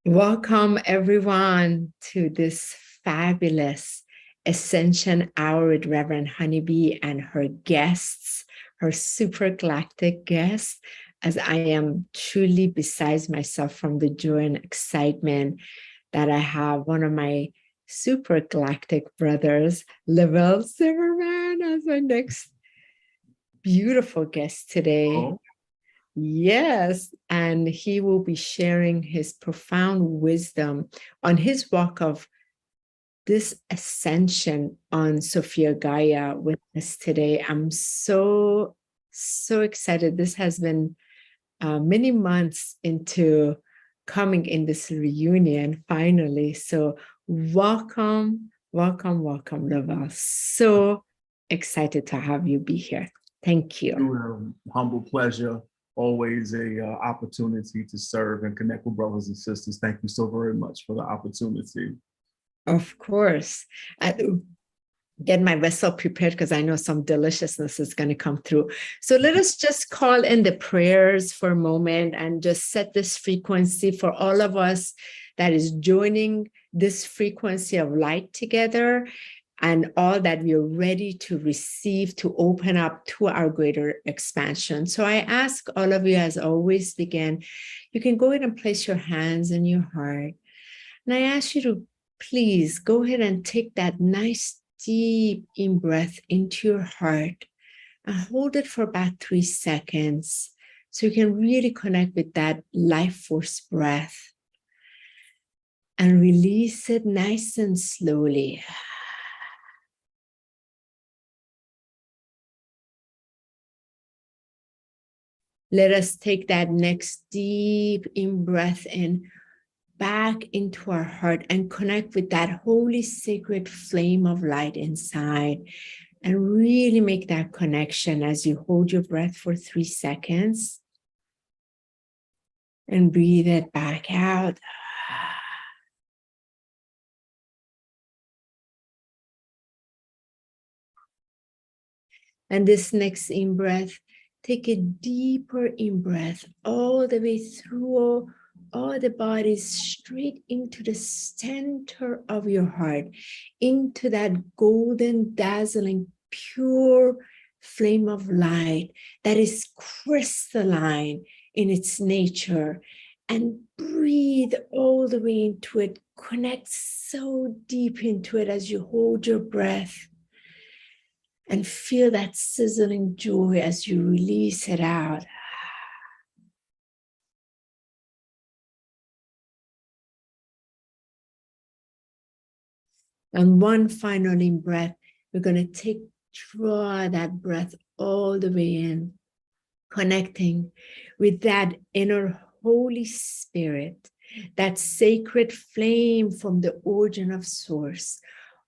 Welcome, everyone, to this fabulous Ascension Hour with Rev HoniB and her guests, her super galactic guests, as I am truly besides myself from the joy and excitement that I have one of my super galactic brothers, Rev Zimmerman, as my next beautiful guest today. Oh. Yes, and he will be sharing his profound wisdom on his walk of this ascension on Sophia Gaia with us today. I'm so excited. This has been many months into coming in this reunion finally. So welcome, Lova. So excited to have you be here. Thank you. Humble pleasure. Always a opportunity to serve and connect with brothers and sisters. Thank you so very much for the opportunity. Of course. Get my vessel prepared because I know some deliciousness is going to come through. So let us just call in the prayers for a moment and just set this frequency for all of us that is joining this frequency of light together, and all that we are ready to receive to open up to our greater expansion. So I ask all of you, as always, begin, you can go ahead and place your hands in your heart. And I ask you to please go ahead and take that nice deep in breath into your heart and hold it for about 3 seconds so you can really connect with that life force breath. And release it nice and slowly. Let us take that next deep in breath in back into our heart and connect with that holy sacred flame of light inside, and really make that connection as you hold your breath for 3 seconds and breathe it back out. And this next in breath, take a deeper in breath all the way through all the body, straight into the center of your heart, into that golden, dazzling, pure flame of light that is crystalline in its nature. And breathe all the way into it. Connect so deep into it as you hold your breath. And feel that sizzling joy as you release it out. And one final in breath, we're going to draw that breath all the way in, connecting with that inner Holy Spirit, that sacred flame from the origin of source,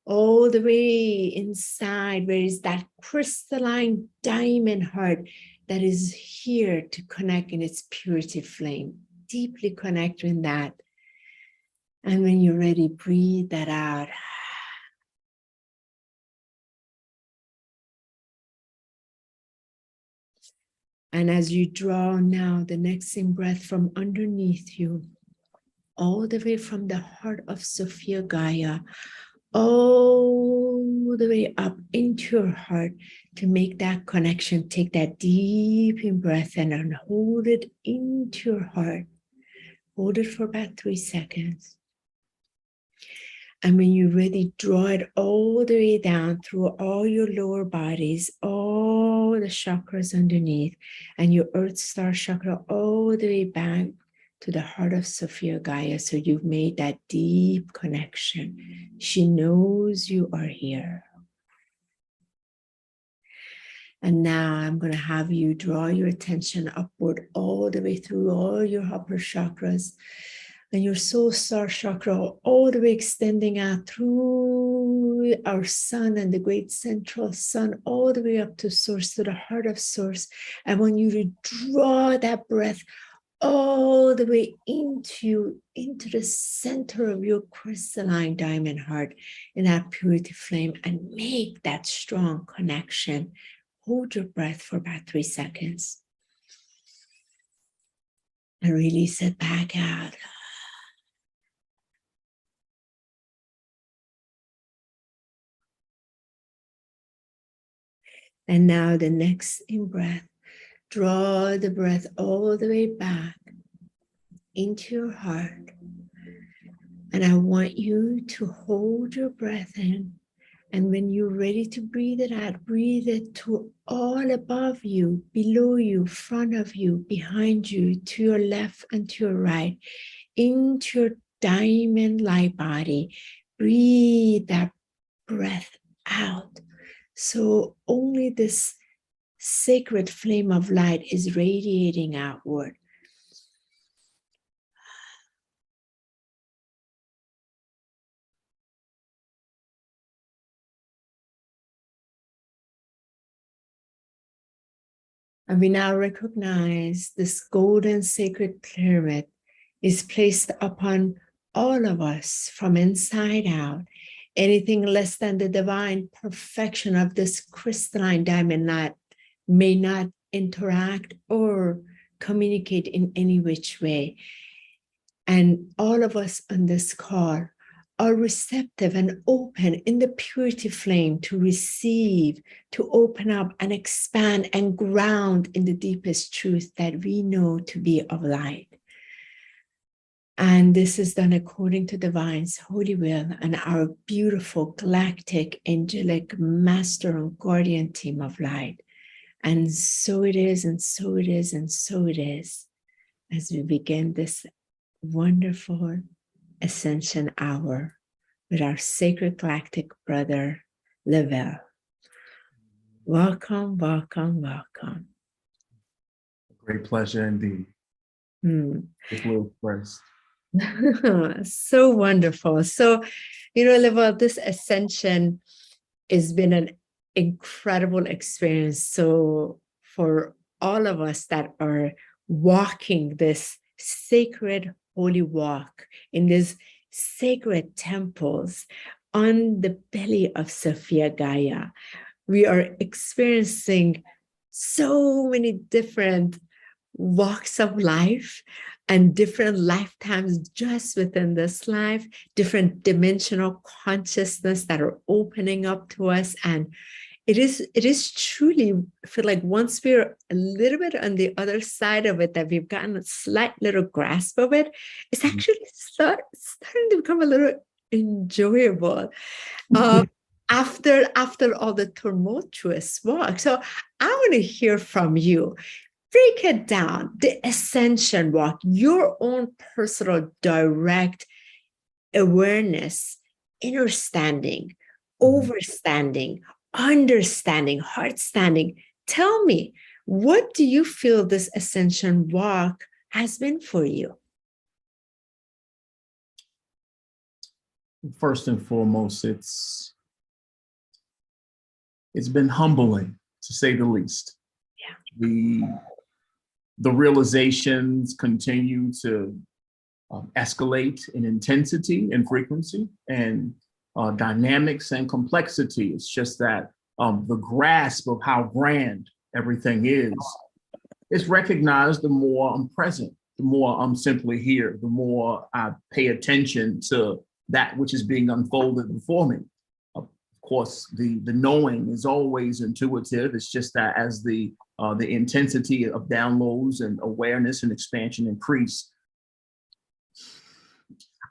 all the way inside, where is that crystalline diamond heart that is here to connect in its purity flame. Deeply connect in that. And when you're ready, breathe that out. And as you draw now the next in breath from underneath you, all the way from the heart of Sophia Gaia, all the way up into your heart to make that connection. Take that deep in breath and hold it into your heart. Hold it for about 3 seconds. And when you're ready, draw it all the way down through all your lower bodies, all the chakras underneath, and your Earth Star chakra all the way back to the heart of Sophia Gaia. So you've made that deep connection. She knows you are here. And now I'm going to have you draw your attention upward all the way through all your upper chakras, and your soul star chakra all the way extending out through our sun and the great central sun, all the way up to source, to the heart of source. I want you to draw that breath all the way into the center of your crystalline diamond heart in that purity flame, and make that strong connection. Hold your breath for about 3 seconds and release it back out. And now the next in-breath, draw the breath all the way back into your heart. And I want you to hold your breath in. And when you're ready to breathe it out, breathe it to all above you, below you, front of you, behind you, to your left and to your right, into your diamond light body. Breathe that breath out. So only this sacred flame of light is radiating outward. And we now recognize this golden sacred pyramid is placed upon all of us from inside out. Anything less than the divine perfection of this crystalline diamond light may not interact or communicate in any which way. And all of us on this call are receptive and open in the purity flame to receive, to open up and expand and ground in the deepest truth that we know to be of light. And this is done according to divine's holy will and our beautiful galactic angelic master and guardian team of light. And so it is, and so it is, and so it is, as we begin this wonderful Ascension Hour with our sacred galactic brother, Lavelle. Welcome, welcome, welcome. Great pleasure indeed. It will express. So wonderful. So, Lavelle, this ascension has been an incredible experience. So for all of us that are walking this sacred holy walk in these sacred temples on the belly of Sophia Gaia, we are experiencing so many different walks of life and different lifetimes just within this life, different dimensional consciousness that are opening up to us. And it is truly, I feel like once we're a little bit on the other side of it, that we've gotten a slight little grasp of it, it's actually starting to become a little enjoyable after all the tumultuous walk. So I want to hear from you. Break it down, the ascension walk, your own personal direct awareness, understanding, overstanding, understanding, heart standing. Tell me, what do you feel this ascension walk has been for you? First and foremost, it's been humbling, to say the least. Yeah. The realizations continue to escalate in intensity and frequency and dynamics and complexity. It's just that the grasp of how grand everything is recognized the more I'm present, the more I'm simply here, the more I pay attention to that which is being unfolded before me. Of course, the knowing is always intuitive. It's just that as the intensity of downloads and awareness and expansion increase,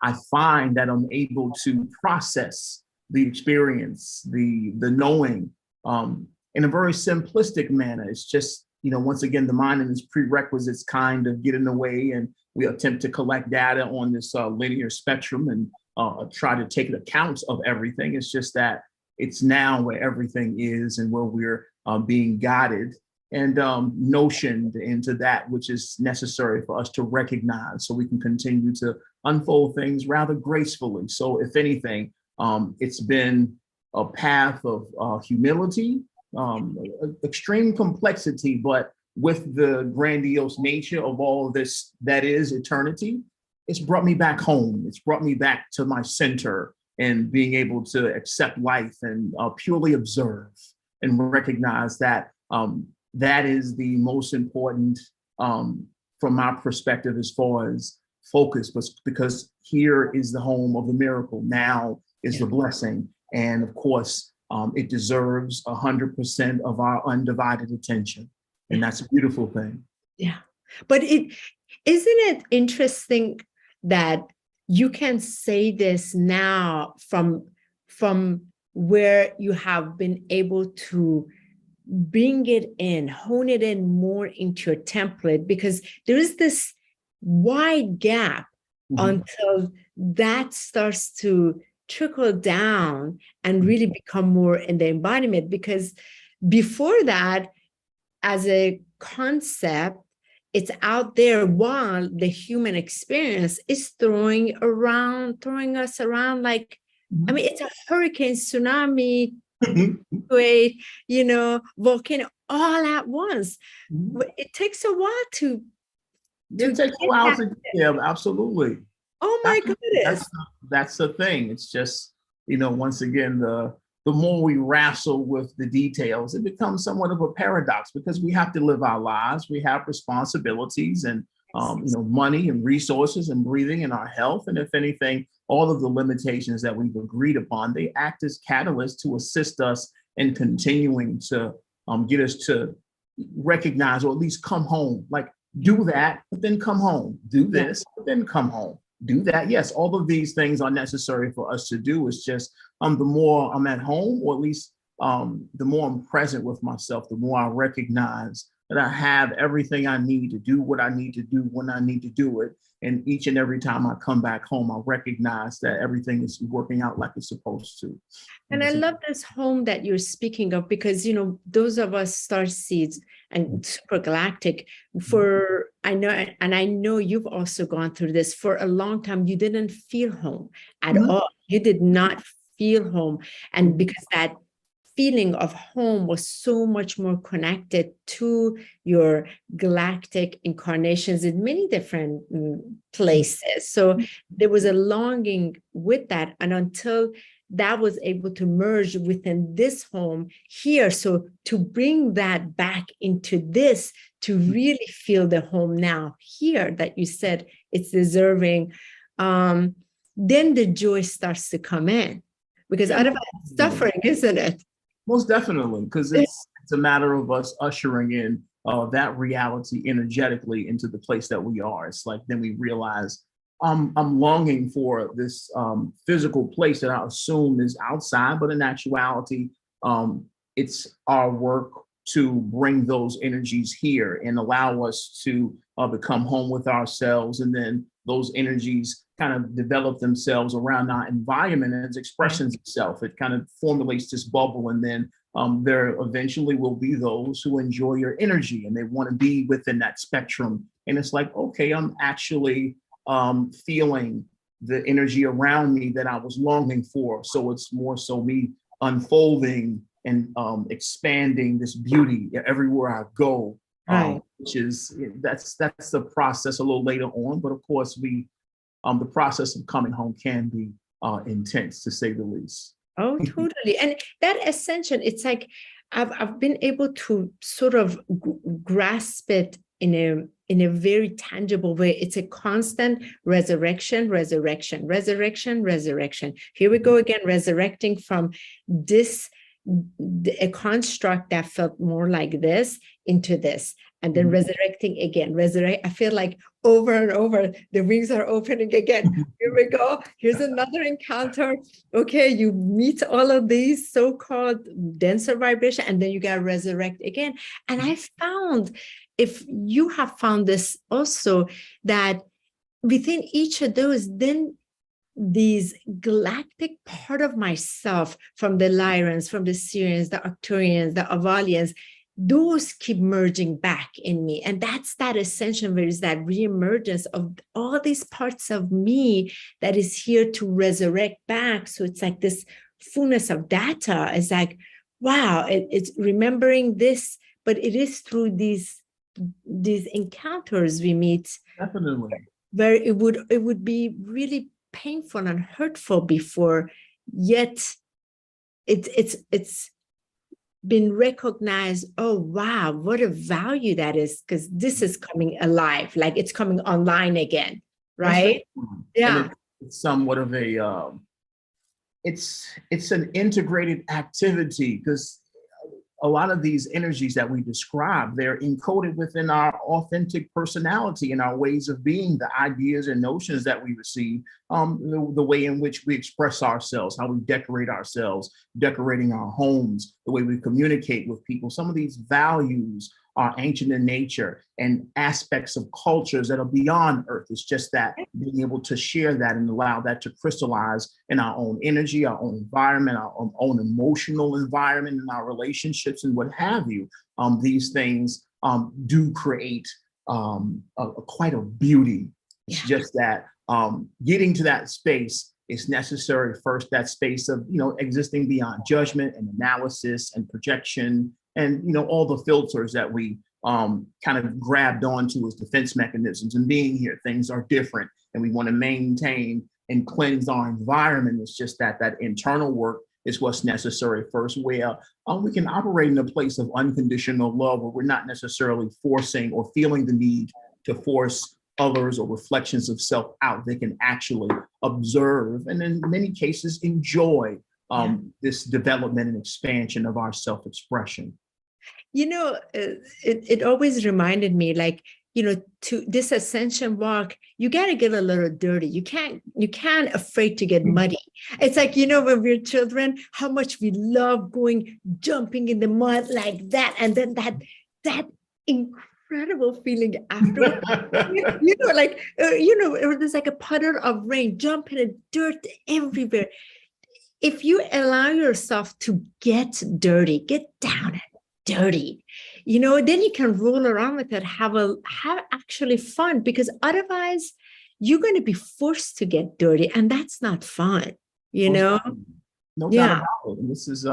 I find that I'm able to process the experience, the knowing in a very simplistic manner. It's just, once again, the mind and its prerequisites kind of get in the way, and we attempt to collect data on this linear spectrum and try to take account of everything. It's just that it's now where everything is and where we're being guided and notioned into that which is necessary for us to recognize so we can continue to unfold things rather gracefully. So if anything, it's been a path of humility, extreme complexity, but with the grandiose nature of all of this that is eternity, it's brought me back home. It's brought me back to my center and being able to accept life and purely observe and recognize that that is the most important from my perspective as far as focus, but because here is the home of the miracle. Now is the blessing. And of course, it deserves 100% of our undivided attention. And that's a beautiful thing. Yeah. But isn't it interesting that you can say this now from where you have been able to bring it in, hone it in more into your template, because there is this wide gap until that starts to trickle down and really become more in the embodiment. Because before that, as a concept, it's out there while the human experience is throwing us around like, I mean, it's a hurricane, tsunami, earthquake, volcano all at once. But it takes a while to it takes a while to get absolutely. Oh my goodness. That's the thing. It's just, once again, the more we wrestle with the details, it becomes somewhat of a paradox, because we have to live our lives. We have responsibilities and, money and resources and breathing and our health. And if anything, all of the limitations that we've agreed upon, they act as catalysts to assist us in continuing to get us to recognize, or at least come home. Like, do that, but then come home. Do this, but then come home. Do that. Yes, all of these things are necessary for us to do. It's just the more I'm at home, or at least the more I'm present with myself, the more I recognize that I have everything I need to do what I need to do when I need to do it. And each and every time I come back home, I recognize that everything is working out like it's supposed to. And I love this home that you're speaking of, because, those of us starseeds and supergalactic, I know you've also gone through this. For a long time, you didn't feel home at all. You did not feel home. And because that feeling of home was so much more connected to your galactic incarnations in many different places. So there was a longing with that. And until that was able to merge within this home here. So to bring that back into this, to really feel the home now here that you said it's deserving, then the joy starts to come in, because otherwise it's suffering, isn't it? Most definitely, because it's a matter of us ushering in that reality energetically into the place that we are. It's like, then we realize I'm longing for this physical place that I assume is outside, but in actuality, it's our work to bring those energies here and allow us to become home with ourselves. And then those energies kind of develop themselves around our environment as expressions itself. It kind of formulates this bubble, and then there eventually will be those who enjoy your energy and they want to be within that spectrum. And it's like, okay, I'm actually feeling the energy around me that I was longing for. So it's more so me unfolding and expanding this beauty everywhere I go, which is that's the process a little later on. But of course, the process of coming home can be intense, to say the least. Oh, totally. And that ascension, it's like I've been able to sort of grasp it in a very tangible way. It's a constant resurrection. Here we go again, resurrecting from a construct that felt more like this into this, and then resurrecting again. I feel like over and over, the wings are opening again. Here we go. Here's another encounter. Okay, you meet all of these so-called denser vibration, and then you got to resurrect again. And I found, if you have found this also, that within each of those, then these galactic part of myself, from the Lyrans, from the Syrians, the Arcturians, the Avalians, those keep merging back in me. And that's that ascension, where is that reemergence of all these parts of me that is here to resurrect back. So it's like this fullness of data. It's like, wow, it's remembering this, but it is through these encounters we meet. Definitely. Where it would be really painful and hurtful before, yet it's been recognized. Oh wow, what a value that is, because this is coming alive, like it's coming online again, right? Yeah, it's somewhat of a it's an integrated activity, because a lot of these energies that we describe, they're encoded within our authentic personality and our ways of being, the ideas and notions that we receive, the way in which we express ourselves, how we decorate ourselves, decorating our homes, the way we communicate with people. Some of these values are ancient in nature and aspects of cultures that are beyond Earth. It's just that being able to share that and allow that to crystallize in our own energy, our own environment, our own emotional environment, and our relationships and what have you. These things do create quite a beauty. It's just that getting to that space is necessary first, that space of, existing beyond judgment and analysis and projection, and all the filters that we kind of grabbed onto as defense mechanisms. And being here, things are different, and we want to maintain and cleanse our environment. It's just that internal work is what's necessary first, where we can operate in a place of unconditional love, where we're not necessarily forcing or feeling the need to force others or reflections of self out. They can actually observe, and in many cases enjoy this development and expansion of our self-expression. It always reminded me, like, to this ascension walk, you got to get a little dirty. You can't afraid to get muddy. It's like, when we're children, how much we love jumping in the mud like that. And then that incredible feeling after, there's like a puddle of rain, jumping in dirt everywhere. If you allow yourself to get dirty, get down and dirty, then you can roll around with it, have actually fun, because otherwise you're going to be forced to get dirty, and that's not fun, No doubt about it. And this is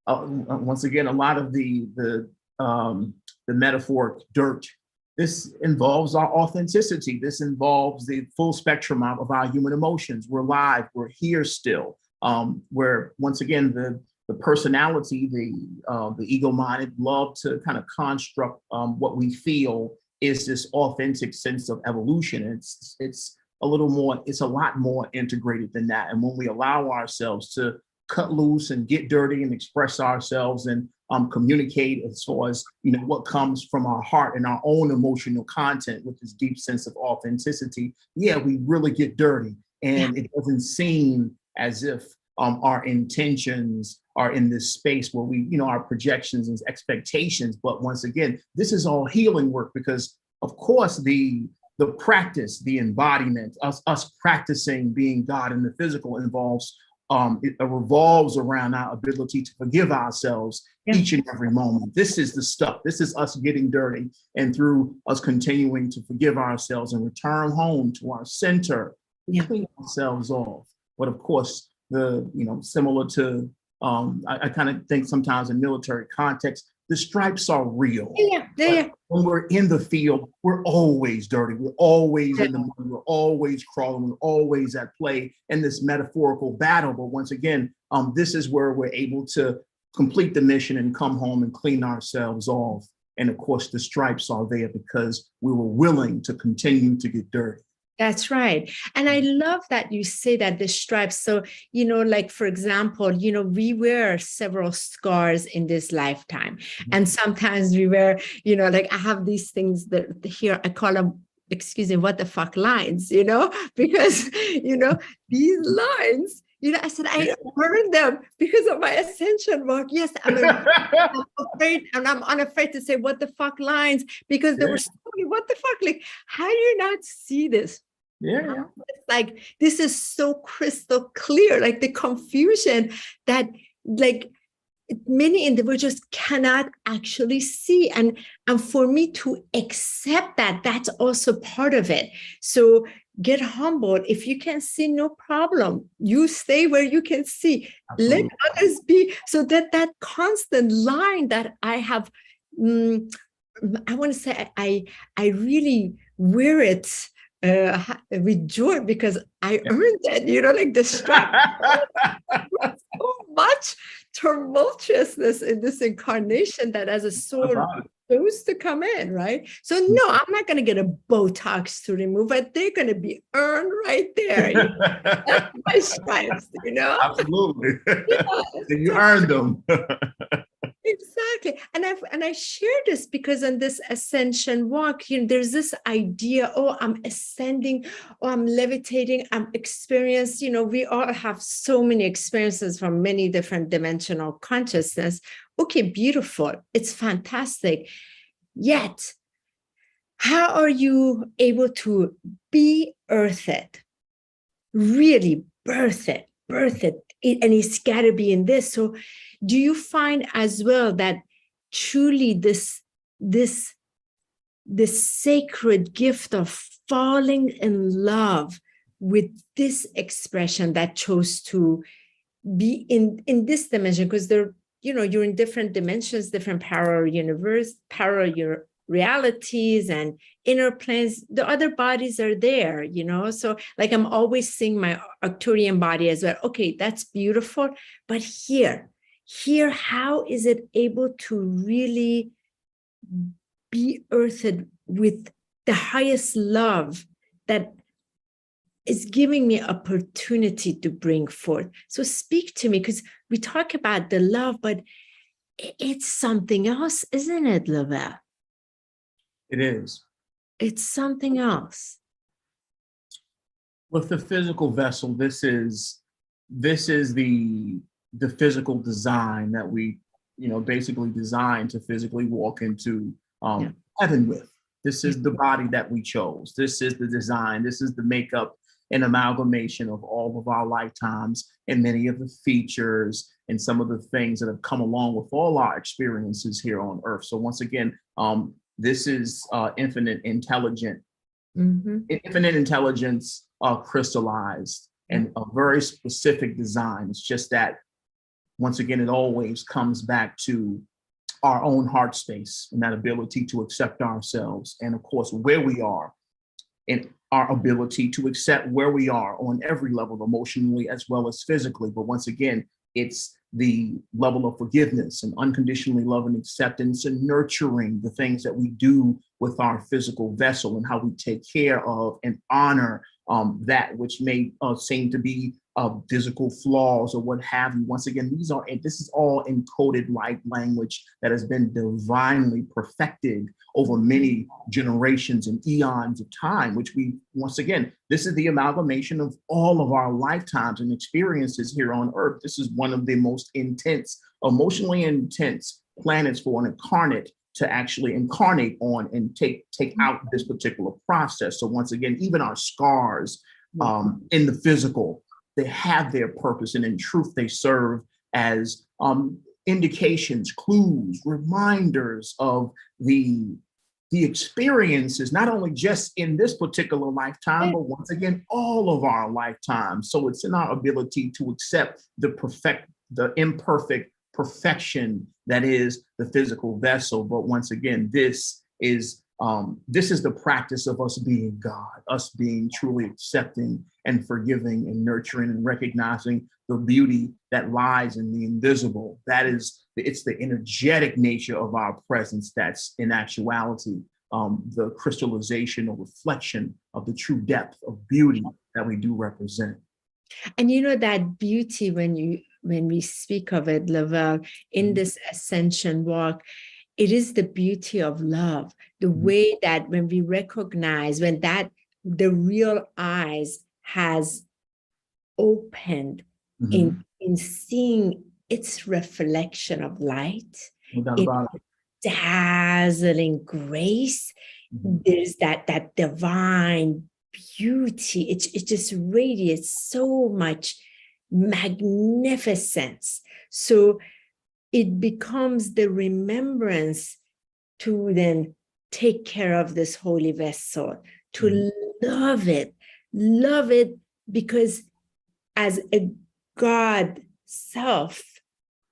once again a lot of the metaphoric dirt. This involves our authenticity. This involves the full spectrum of our human emotions. We're live. We're here still. Where once again the personality, the ego-minded love to kind of construct what we feel is this authentic sense of evolution. It's a lot more integrated than that. And when we allow ourselves to cut loose and get dirty and express ourselves and communicate as far as what comes from our heart and our own emotional content with this deep sense of authenticity, we really get dirty, and it doesn't seem as if our intentions are in this space where we, our projections and expectations. But once again, this is all healing work, because of course the practice, the embodiment, us practicing being God in the physical it revolves around our ability to forgive ourselves each and every moment. This is the stuff. This is us getting dirty, and through us continuing to forgive ourselves and return home to our center, we clean ourselves off. But of course, similar to, I kind of think sometimes in military context, the stripes are real. When we're in the field, we're always dirty. We're always in the mud. We're always crawling. We're always at play in this metaphorical battle. But once again, this is where we're able to complete the mission and come home and clean ourselves off. And of course, the stripes are there because we were willing to continue to get dirty. That's right. And I love that you say that, the stripes. So, like, for example, we wear several scars in this lifetime. And sometimes we wear, like I have these things that here, I call them, what the fuck lines, because, these lines, I said, I earned them because of my ascension work. Yes, I'm afraid, and I'm unafraid to say what the fuck lines, because there were so many what the fuck, like, how do you not see this? It's like, this is so crystal clear, like the confusion that, like, many individuals cannot actually see. And for me to accept that, that's also part of it. So get humbled. If you can see, no problem. You stay where you can see. Absolutely. Let others be. So that constant line that I have, I want to say, I really wear it with joy, because I earned it, like the strength so much tumultuousness in this incarnation that as a soul chose to come in, right? So no, I'm not going to get a Botox to remove it. They're going to be earned right there. That's my stripes, Absolutely. Yes. You earned them. Exactly. And I share this because on this ascension walk, there's this idea, oh, I'm ascending, oh, I'm levitating, I'm experienced. We all have so many experiences from many different dimensional consciousness. Okay, beautiful. It's fantastic. Yet, how are you able to be earthed? Really birth it, and it's got to be in this. So do you find as well that truly this sacred gift of falling in love with this expression that chose to be in this dimension, because you're in different dimensions, different parallel universe, parallel realities and inner planes, the other bodies are there, so like I'm always seeing my Arcturian body as well. Okay, that's beautiful, but here, how is it able to really be earthed with the highest love that is giving me opportunity to bring forth? So speak to me, because we talk about the love, but it's something else, isn't it, Lavelle? It is. It's something else. With the physical vessel, this is the physical design that we, basically designed to physically walk into heaven with. This is the body that we chose. This is the design. This is the makeup and amalgamation of all of our lifetimes and many of the features and some of the things that have come along with all our experiences here on Earth. So once again, this is infinite intelligence crystallized and a very specific design. It's just that, once again, it always comes back to our own heart space and that ability to accept ourselves. And of course, where we are and our ability to accept where we are on every level, emotionally as well as physically. But once again, it's the level of forgiveness and unconditionally love and acceptance and nurturing the things that we do with our physical vessel and how we take care of and honor that which may seem to be physical flaws or what have you. Once again, this is all encoded light language that has been divinely perfected over many generations and eons of time, which once again, this is the amalgamation of all of our lifetimes and experiences here on Earth. This is one of the most intense, emotionally intense planets for an incarnate to actually incarnate on and take out this particular process. So once again, even our scars in the physical, they have their purpose, and in truth, they serve as indications, clues, reminders of the experiences, not only just in this particular lifetime, but once again, all of our lifetimes. So it's in our ability to accept the imperfect perfection that is the physical vessel. But once again, this is the practice of us being God, us being truly accepting and forgiving and nurturing and recognizing the beauty that lies in the invisible. It's the energetic nature of our presence that's in actuality the crystallization or reflection of the true depth of beauty that we do represent. And that beauty, when we speak of it, Lavelle, in this ascension walk, it is the beauty of love, the way that when we recognize, the real eyes has opened in seeing its reflection of light, in dazzling grace. There's that divine beauty. It just radiates so much magnificence. So it becomes the remembrance to then take care of this holy vessel, to love it because as a God self,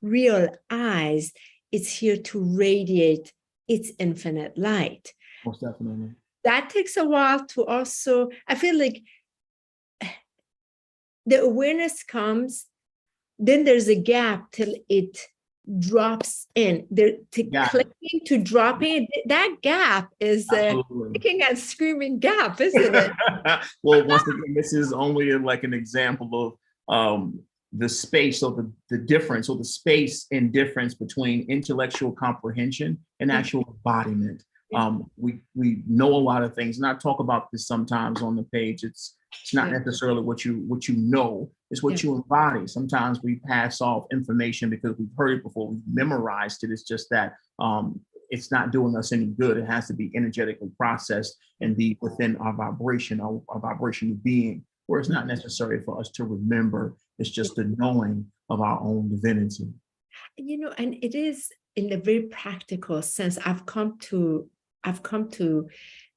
real eyes, it's here to radiate its infinite light. Most definitely. That takes a while to also, I feel like the awareness comes then there's a gap till it drops in. There to clicking to dropping, that gap is a kicking and screaming gap, isn't it? Well, once again, this is only like an example of the space or the difference or the space and difference between intellectual comprehension and actual embodiment. We know a lot of things, and I talk about this sometimes on the page. It's not necessarily what you know, it's what you embody. Sometimes we pass off information because we've heard it before, we've memorized it. It's just that it's not doing us any good. It has to be energetically processed and be within our vibration, our vibrational being, where it's not necessary for us to remember. It's just the knowing of our own divinity. You know, and it is in a very practical sense. I've come to,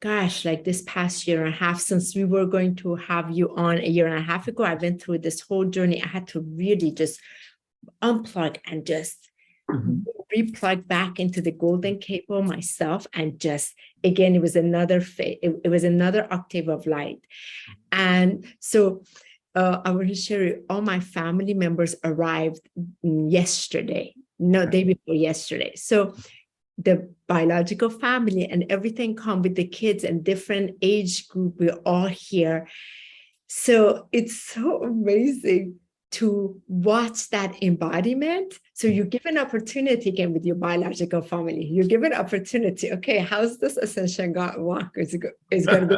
gosh, like this past year and a half, since we were going to have you on a year and a half ago, I went through this whole journey. I had to really just unplug and just replug back into the golden cable myself. And just, again, it was another it was another octave of light. And so I want to share you, all my family members arrived yesterday, day before yesterday. So the biological family and everything come with the kids and different age group. We're all here. So it's so amazing to watch that embodiment. So you give an opportunity again with your biological family. You give an opportunity. Okay, how's this ascension walk is going to be?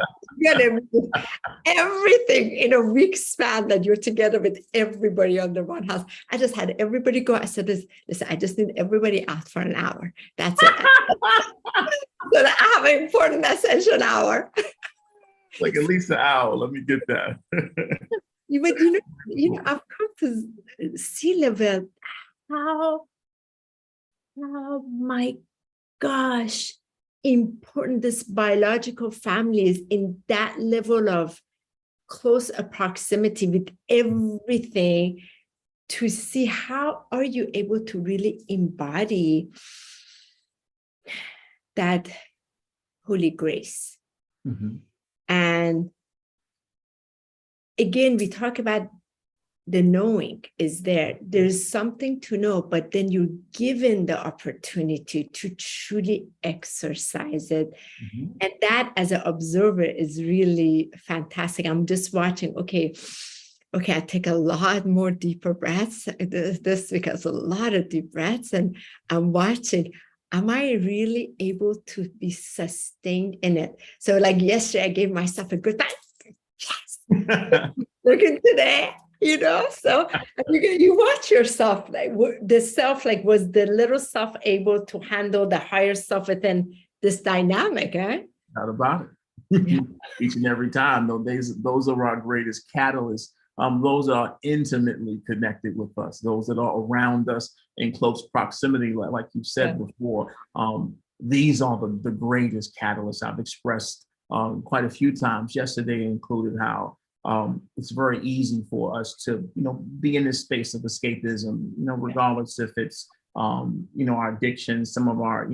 Everything in a week span that you're together with everybody under one house. I just had everybody go. I said, listen, I just need everybody out for an hour. That's it. So I have an important ascension hour. Like at least an hour. Let me get that. But you know, I've come to see level how my gosh, important this biological family is in that level of close proximity with everything, to see how are you able to really embody that holy grace. And again, we talk about the knowing is there. There's something to know, but then you're given the opportunity to truly exercise it. And that as an observer is really fantastic. I'm just watching, okay, I take a lot more deeper breaths this because a lot of deep breaths, and I'm watching, am I really able to be sustained in it? So like yesterday, I gave myself a good time. Yes. Looking today, you know, so you watch yourself, like the self, like was the little self able to handle the higher self within this dynamic, eh? Not about it. Each and every time, those are our greatest catalysts. Those are intimately connected with us. Those that are around us in close proximity, like you said before. These are the greatest catalysts. I've expressed quite a few times, yesterday included, how it's very easy for us to, be in this space of escapism, regardless if it's, our addictions, some of our,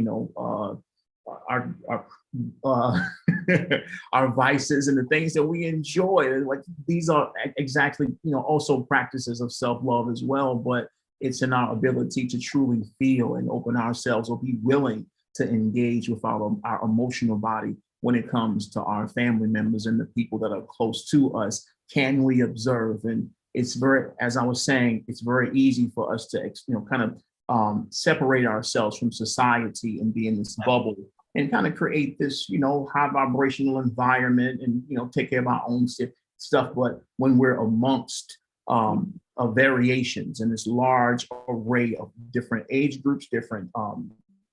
our vices and the things that we enjoy. Like these are exactly, also practices of self-love as well, but it's in our ability to truly feel and open ourselves or be willing to engage with our emotional body when it comes to our family members and the people that are close to us. Can we observe? And it's very, as I was saying, it's very easy for us to, kind of separate ourselves from society and be in this bubble and kind of create this, high vibrational environment and, take care of our own stuff. But when we're amongst variations and this large array of different age groups, different,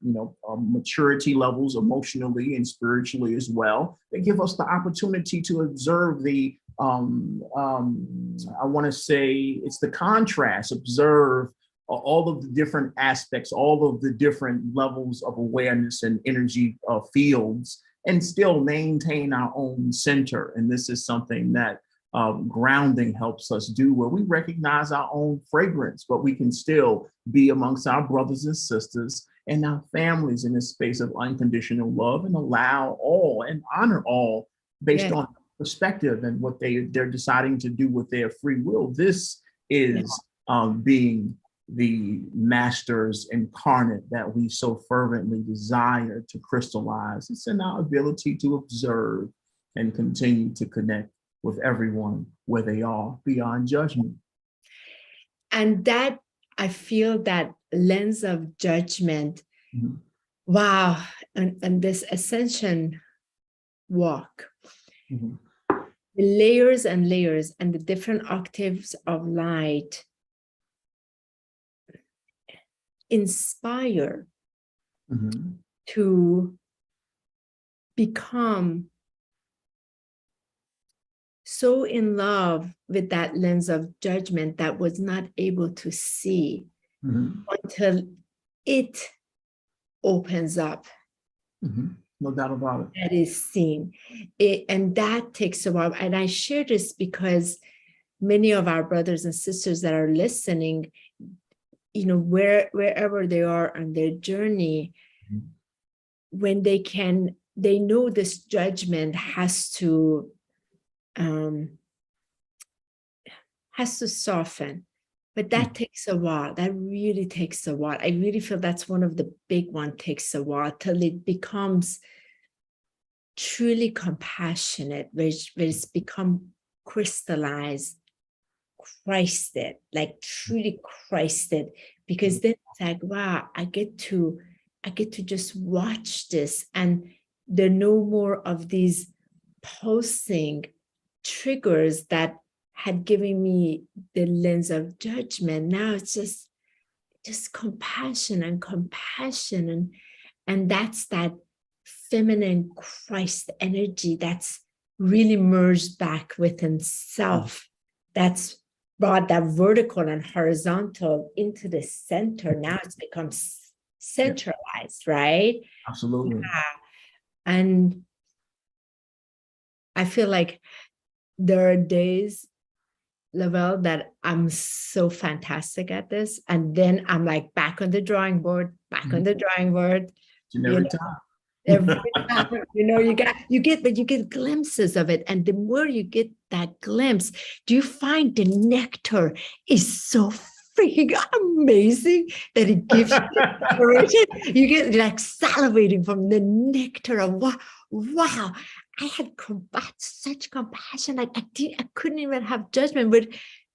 maturity levels emotionally and spiritually as well, they give us the opportunity to observe the, I want to say it's the contrast, observe all of the different aspects, all of the different levels of awareness and energy fields, and still maintain our own center. And this is something that grounding helps us do, where we recognize our own fragrance, but we can still be amongst our brothers and sisters and our families in this space of unconditional love, and allow all and honor all based on perspective and what they're deciding to do with their free will. This is being the masters incarnate that we so fervently desire to crystallize. It's in our ability to observe and continue to connect with everyone where they are beyond judgment. And that, I feel that lens of judgment, wow, and this ascension walk, the layers and layers and the different octaves of light inspire to become so in love with that lens of judgment that was not able to see until it opens up. No doubt about it. That is seen. And that takes a while. And I share this because many of our brothers and sisters that are listening, you know, wherever they are on their journey, when they know this judgment has to soften, but that takes a while. That really takes a while. I really feel that's one of the big one, takes a while till it becomes truly compassionate, where it's become crystallized, Christed, like truly Christed, because then it's like, wow, I get to just watch this, and there are no more of these pulsing triggers that had given me the lens of judgment. Now it's just compassion, and that's that feminine Christ energy that's really merged back within self. That's brought that vertical and horizontal into the center. Now it's become centralized, right? Absolutely. Yeah. And I feel like there are days, Lavelle, that I'm so fantastic at this, and then I'm like back on the drawing board, on the drawing board. Every time. Every time, you get glimpses of it, and the more you get that glimpse, do you find the nectar is so freaking amazing that it gives you you get like salivating from the nectar of wow. I had such compassion. Like I couldn't even have judgment, but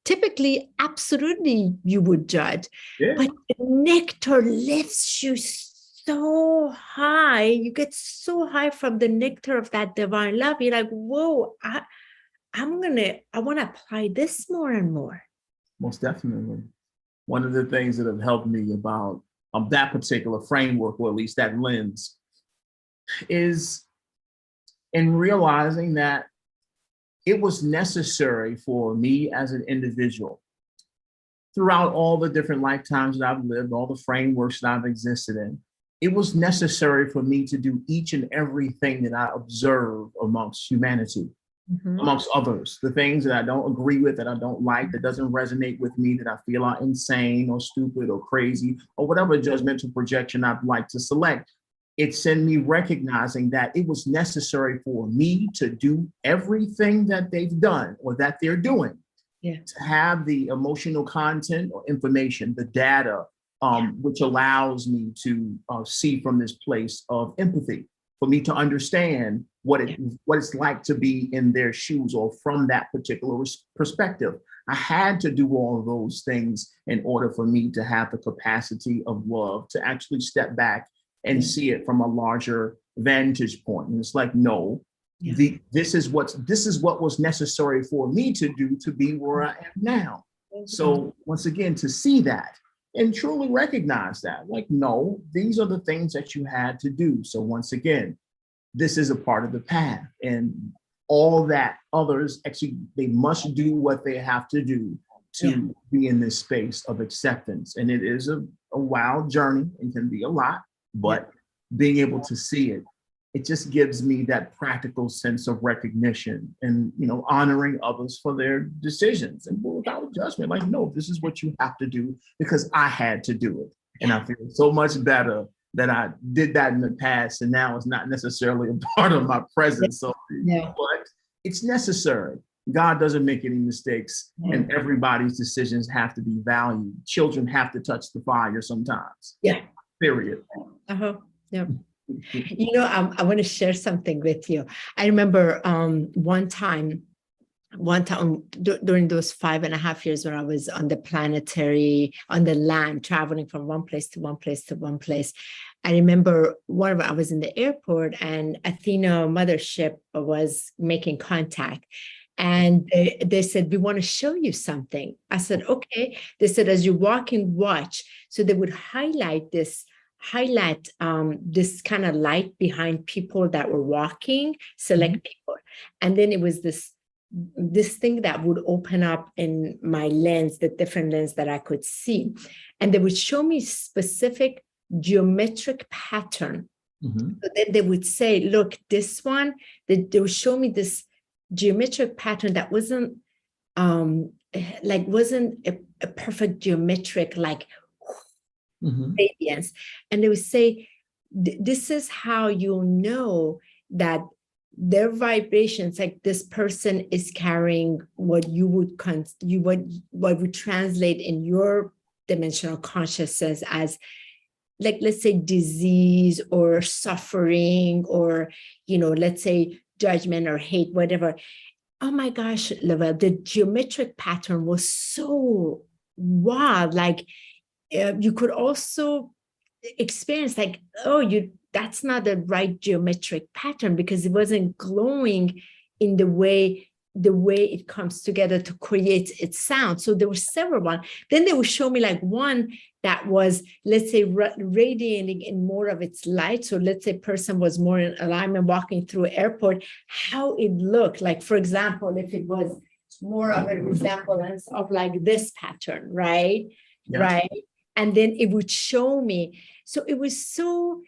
typically, absolutely, you would judge. Yeah. But the nectar lifts you so high. You get so high from the nectar of that divine love. You're like, whoa, I want to apply this more and more. Most definitely. One of the things that have helped me about that particular framework, or at least that lens, is in realizing that it was necessary for me as an individual throughout all the different lifetimes that I've lived, all the frameworks that I've existed in. It was necessary for me to do each and everything that I observe amongst humanity, amongst others, the things that I don't agree with, that I don't like, that doesn't resonate with me, that I feel are insane or stupid or crazy or whatever judgmental projection I'd like to select. It's in me recognizing that it was necessary for me to do everything that they've done or that they're doing, to have the emotional content or information, the data, which allows me to see from this place of empathy, for me to understand what it's like to be in their shoes or from that particular perspective. I had to do all of those things in order for me to have the capacity of love to actually step back and see it from a larger vantage point. And it's like, no, this is what was necessary for me to do to be where I am now. So once again, to see that and truly recognize that, like, no, these are the things that you had to do. So once again, this is a part of the path, and all that others actually, they must do what they have to do to be in this space of acceptance. And it is a wild journey and can be a lot, but being able to see it, it just gives me that practical sense of recognition and, honoring others for their decisions and without judgment. Like, no, this is what you have to do because I had to do it. And I feel so much better that I did that in the past, and now it's not necessarily a part of my present. So, but it's necessary. God doesn't make any mistakes, and everybody's decisions have to be valued. Children have to touch the fire sometimes. Yeah. Period. Yeah. I want to share something with you. I remember one time during those 5.5 years when I was on the land, traveling from one place to one place to one place. I remember I was in the airport and Athena mothership was making contact. And they said, we want to show you something. I said, okay. They said, as you're walking, watch. So they would highlight this kind of light behind people that were walking, select people. And then it was this thing that would open up in my lens, the different lens that I could see. And they would show me specific geometric pattern. So then they would say, look, this one, they would show me this geometric pattern that wasn't a perfect geometric radiance. And they would say, this is how you'll know that their vibrations, like this person is carrying what you would what would translate in your dimensional consciousness as, like, let's say disease or suffering or, let's say judgment or hate, whatever. Oh my gosh, Lavelle, the geometric pattern was so wild. Like you could also experience like, that's not the right geometric pattern because it wasn't glowing in the way it comes together to create its sound. So there were several ones. Then they would show me like one that was, let's say, radiating in more of its light. So let's say person was more in alignment walking through airport, how it looked. Like, for example, if it was more of a resemblance of like this pattern, right? Yeah. Right. And then it would show me. So it was so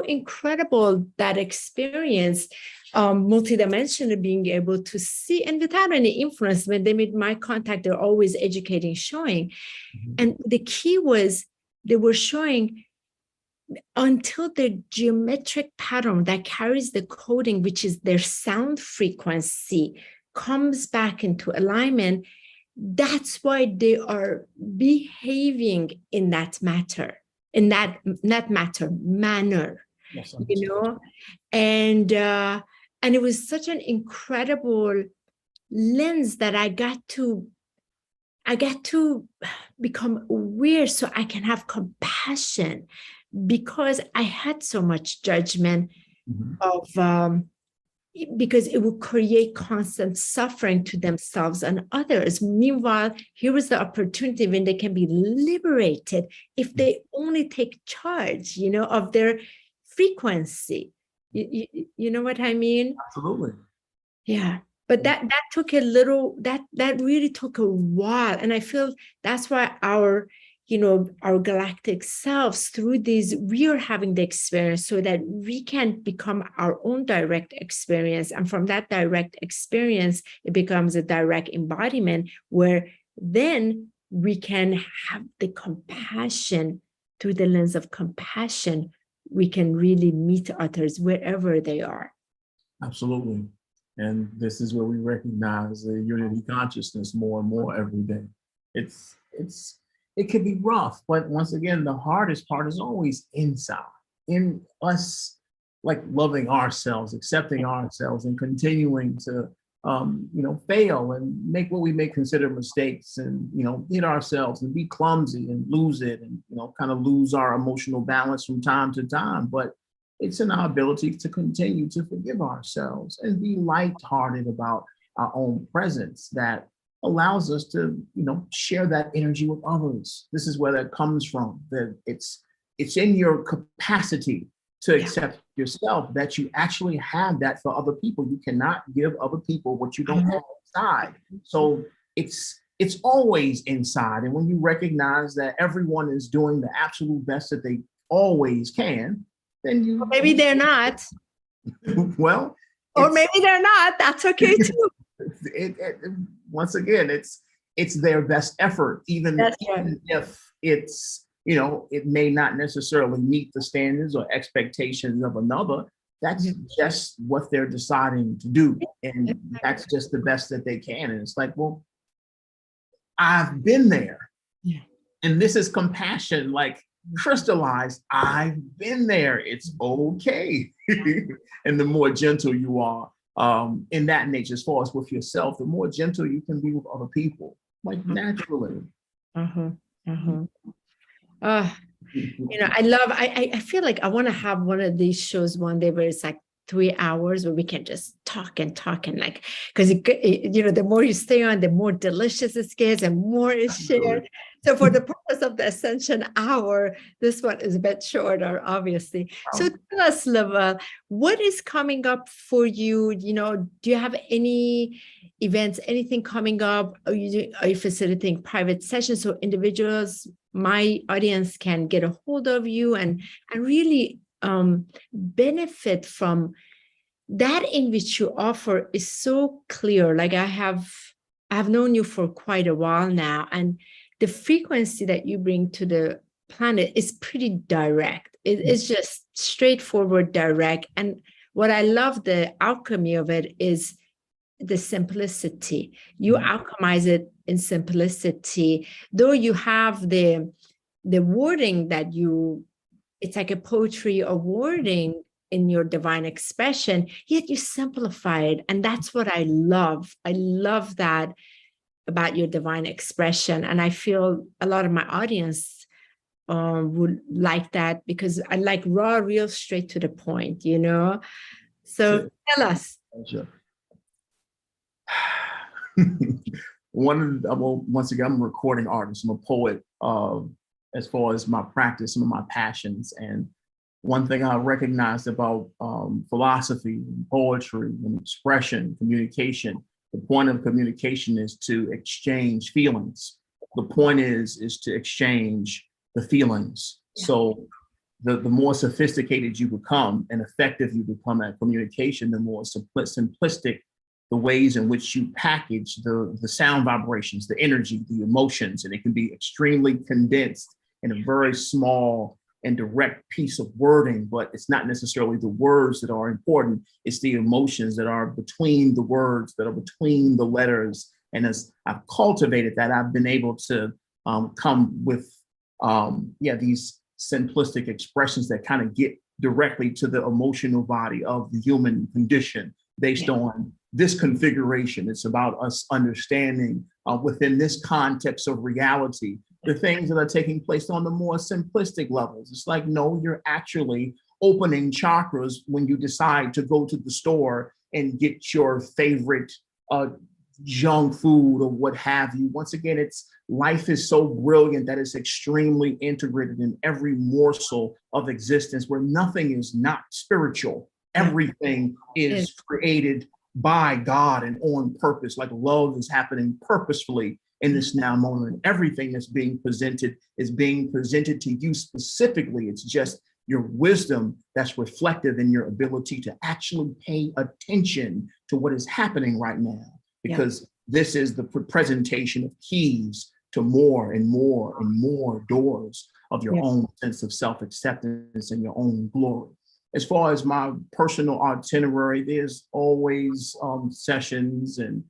incredible, that experience, multidimensionally being able to see, and without any influence. When they made my contact, they're always educating, showing. And the key was they were showing until the geometric pattern that carries the coding, which is their sound frequency, comes back into alignment. That's why they are behaving in that manner. Yes, and it was such an incredible lens that I got to become aware, so I can have compassion, because I had so much judgment of because it would create constant suffering to themselves and others. Meanwhile, here was the opportunity when they can be liberated if they only take charge, of their frequency. You know what I mean? Absolutely. Yeah. But that took that really took a while. And I feel that's why our galactic selves, through these, we are having the experience so that we can become our own direct experience. And from that direct experience, it becomes a direct embodiment where then we can have the compassion. Through the lens of compassion, we can really meet others wherever they are. Absolutely. And this is where we recognize the unity consciousness more and more every day. It can be rough, but once again, the hardest part is always inside, in us, like loving ourselves, accepting ourselves, and continuing to, fail and make what we may consider mistakes, and, hit ourselves and be clumsy and lose it, and, kind of lose our emotional balance from time to time. But it's in our ability to continue to forgive ourselves and be lighthearted about our own presence that allows us to, share that energy with others. This is where that comes from. That it's in your capacity to accept yourself that you actually have that for other people. You cannot give other people what you don't have inside. So it's always inside. And when you recognize that everyone is doing the absolute best that they always can, then you maybe they're not. Well, or maybe they're not. That's okay too. Once again, it's their best effort, even if it's, it may not necessarily meet the standards or expectations of another. that's just what they're deciding to do. And that's just the best that they can. And it's like, well, I've been there. Yeah. And this is compassion, like crystallized. I've been there. It's okay. And the more gentle you are in that nature, as far as with yourself, the more gentle you can be with other people, like naturally. I feel like I want to have one of these shows one day where it's like 3 hours where we can just talk and like, because the more you stay on, the more delicious it gets and more is shared. So for the purpose of the Ascension Hour, this one is a bit shorter, obviously. So tell us, Leva, what is coming up for you? Do you have any events, anything coming up? Are you facilitating private sessions so individuals, my audience, can get a hold of you and really benefit from that in which you offer is so clear. Like I have known you for quite a while now, and the frequency that you bring to the planet is pretty direct. It's just straightforward, direct. And what I love, the alchemy of it, is the simplicity. You alchemize it in simplicity, though you have the wording that it's like a poetry or wording in your divine expression, yet you simplify it. And that's what I love. I love that about your divine expression. And I feel a lot of my audience would like that, because I like raw, real, straight to the point, So tell us. Sure. Once again, I'm a recording artist. I'm a poet. As far as my practice, some of my passions. And one thing I recognized about philosophy, and poetry, and expression, communication, the point of communication is to exchange feelings. The point is to exchange the feelings. Yeah. So the more sophisticated you become and effective you become at communication, the more simplistic the ways in which you package the sound vibrations, the energy, the emotions, and it can be extremely condensed in a very small and direct piece of wording, but it's not necessarily the words that are important. It's the emotions that are between the words, that are between the letters. And as I've cultivated that, I've been able to come with, these simplistic expressions that kind of get directly to the emotional body of the human condition based on this configuration. It's about us understanding within this context of reality, the things that are taking place on the more simplistic levels. It's like, no, you're actually opening chakras when you decide to go to the store and get your favorite junk food or what have you. Once again, life is so brilliant that it's extremely integrated in every morsel of existence, where nothing is not spiritual. Everything is created by God and on purpose. Like love is happening purposefully in this now moment. Everything that's being presented is being presented to you specifically. It's just your wisdom that's reflective in your ability to actually pay attention to what is happening right now, because this is the presentation of keys to more and more and more doors of your own sense of self-acceptance and your own glory. As far as my personal itinerary, there's always sessions and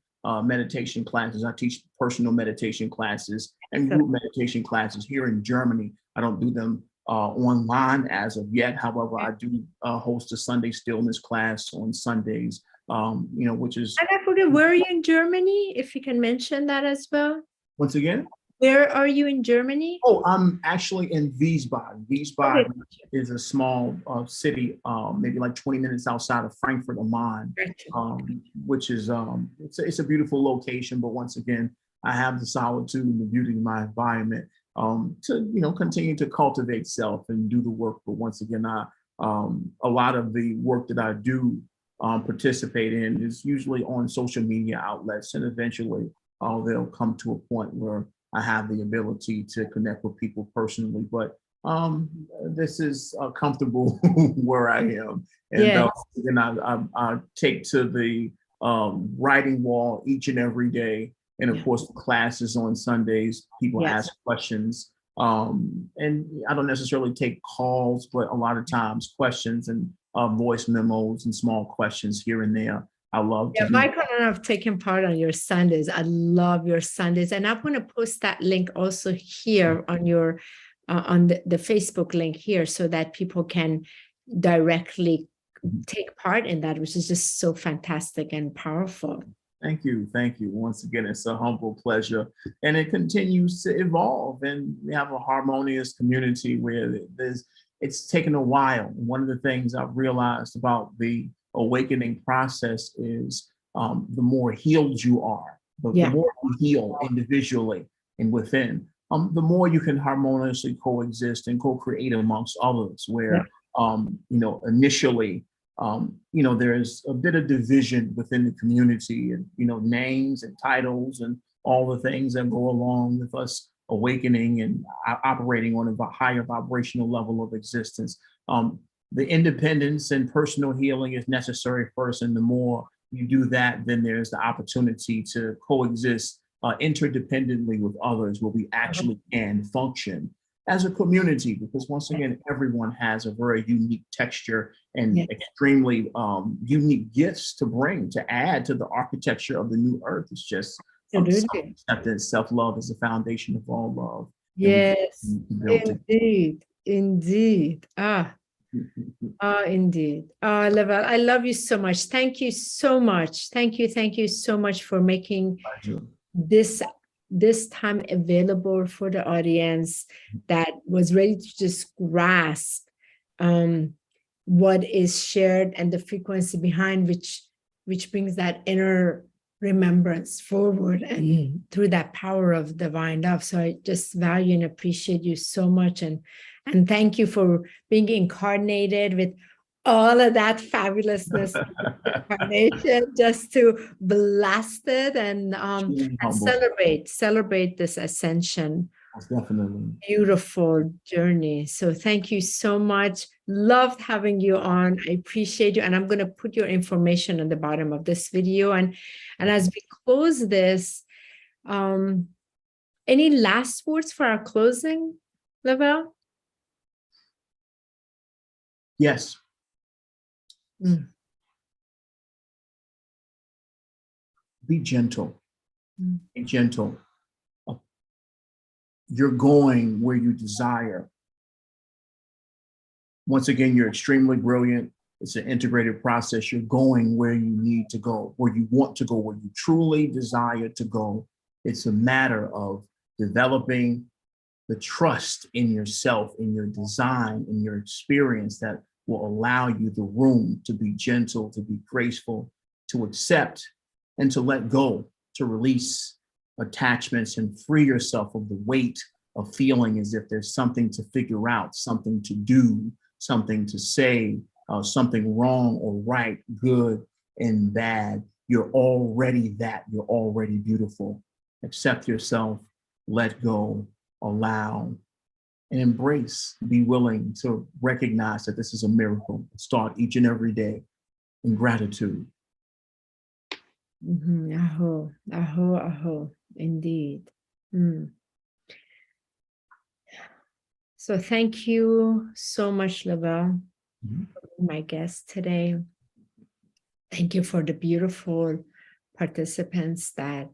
meditation classes. I teach personal meditation classes and group meditation classes here in Germany. I don't do them online as of yet. However, I do host a Sunday stillness class on Sundays, which is... And I forget, where are you in Germany? If you can mention that as well. Once again? Where are you in Germany? Oh, I'm actually in Wiesbaden. Wiesbaden is a small city, maybe like 20 minutes outside of Frankfurt am Main, which is it's a beautiful location. But once again, I have the solitude and the beauty of my environment to continue to cultivate self and do the work. But once again, a lot of the work that I do participate in is usually on social media outlets, and eventually they'll come to a point where I have the ability to connect with people personally, but this is comfortable where I am. And I take to the writing wall each and every day. And of course, the classes on Sundays, people ask questions. And I don't necessarily take calls, but a lot of times questions and voice memos and small questions here and there. I love to do. Michael and I have taken part on your Sundays. I love your Sundays, and I'm going to post that link also here on your on the Facebook link here, so that people can directly take part in that, which is just so fantastic and powerful. Thank you. Thank you. Once again, it's a humble pleasure, and it continues to evolve, and we have a harmonious community where it's taken a while. One of the things I've realized about the awakening process is the more healed you are, the more you heal individually and within, the more you can harmoniously coexist and co-create amongst others, where initially there's a bit of division within the community, and names and titles and all the things that go along with us awakening and operating on a higher vibrational level of existence. The independence and personal healing is necessary first, and the more you do that, then there's the opportunity to coexist interdependently with others, where we actually can function as a community, because once again, everyone has a very unique texture and extremely unique gifts to bring, to add to the architecture of the new earth. It's just self-acceptance, self-love is the foundation of all love. Yes, indeed. Indeed. Level, I love you so much. Thank you so much. Thank you so much for making this time available for the audience that was ready to just grasp what is shared and the frequency behind which brings that inner remembrance forward and through that power of divine love. So I just value and appreciate you so much, and thank you for being incarnated with all of that fabulousness incarnation, just to blast it and celebrate this ascension. Definitely. Beautiful journey. So thank you so much. Loved having you on. I appreciate you. And I'm going to put your information on the bottom of this video. And as we close this, any last words for our closing, Lavelle? Yes. Be gentle. Be gentle. You're going where you desire. Once again, you're extremely brilliant. It's an integrated process. You're going where you need to go, where you want to go, where you truly desire to go. It's a matter of developing the trust in yourself, in your design, in your experience, that will allow you the room to be gentle, to be graceful, to accept and to let go, to release attachments and free yourself of the weight of feeling as if there's something to figure out, something to do, something to say, something wrong or right, good and bad. You're already that. You're already beautiful. Accept yourself, let go, allow, and embrace. Be willing to recognize that this is a miracle. Start each and every day in gratitude. Aho, aho, aho, indeed. So thank you so much, Lavelle, for being my guest today. Thank you for the beautiful participants that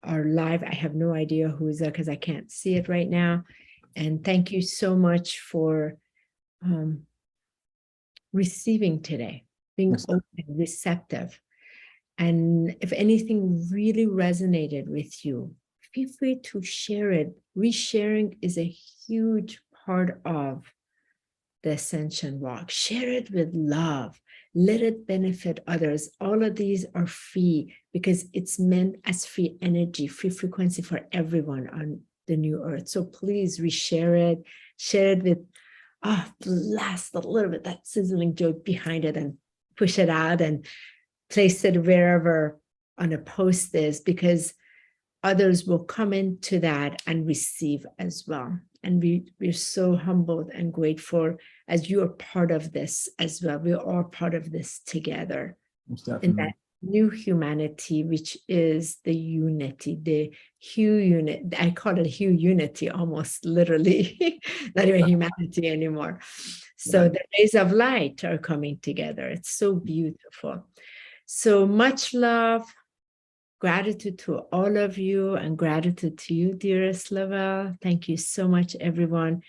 are live. I have no idea who's there because I can't see it right now. And thank you so much for receiving today, being open, receptive. And if anything really resonated with you, feel free to share it. Resharing is a huge part of the Ascension Walk. Share it with love. Let it benefit others. All of these are free because it's meant as free energy, free frequency for everyone on the new earth. So please reshare it. Share it with, blast a little bit that sizzling joy behind it and push it out and place it wherever on a post is, because others will come into that and receive as well. And we're so humbled and grateful as you are part of this as well. We're all part of this together. In that new humanity, which is the unity, the hue unit. I call it hue unity almost literally, not even humanity anymore. So Right. the rays of light are coming together. It's so beautiful. So much love, gratitude to all of you, and gratitude to you, dearest Lavelle. Thank you so much, everyone.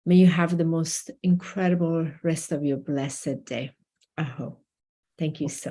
May you have the most incredible rest of your blessed day. I hope. Thank you so much.